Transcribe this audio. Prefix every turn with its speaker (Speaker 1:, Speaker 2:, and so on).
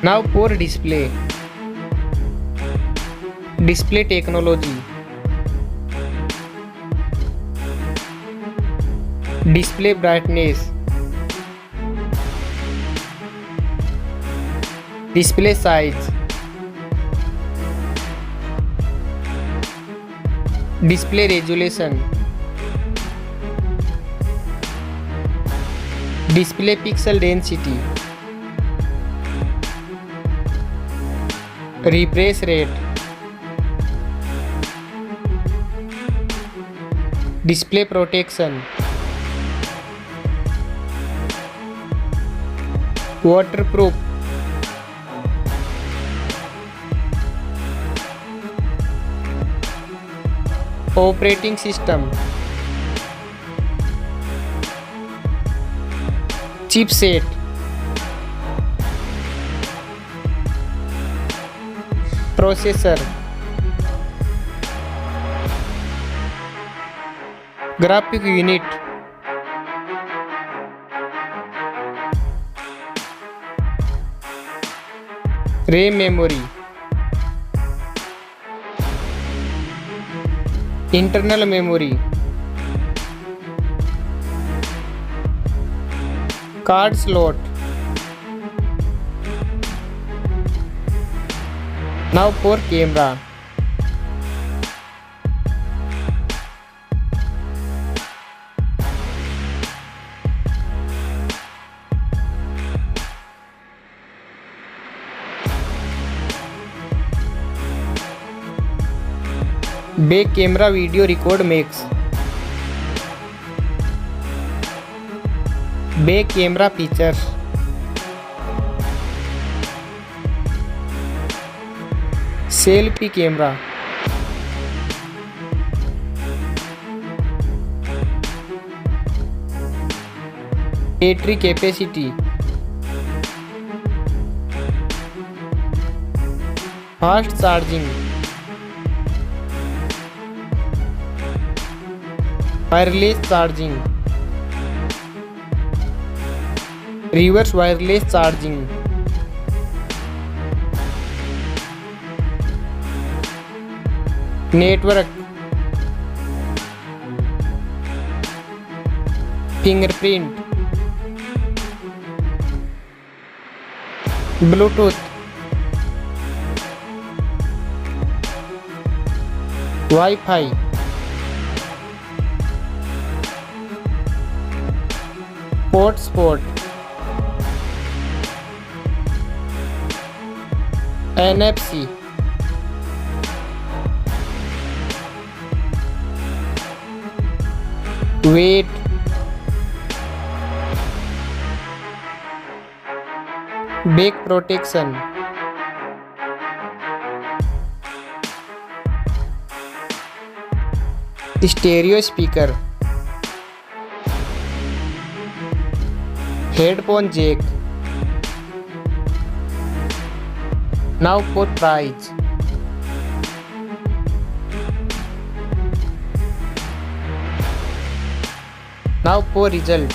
Speaker 1: Now for display. Display technology. Display brightness. Display size. Display resolution. Display pixel density. Refresh rate. Display protection. Waterproof. Operating system. Chipset. Processor. Graphic unit. RAM memory. Internal memory. Card slot. Now for camera. Back camera video record makes. Back camera features. Selfie camera. Battery capacity. Fast charging. Wireless charging. Reverse wireless charging. Network. Fingerprint. Bluetooth. Wi-Fi. Hotspot. NFC. Weight. Back protection. Stereo speaker. Headphone jack. Now for price. Now for result.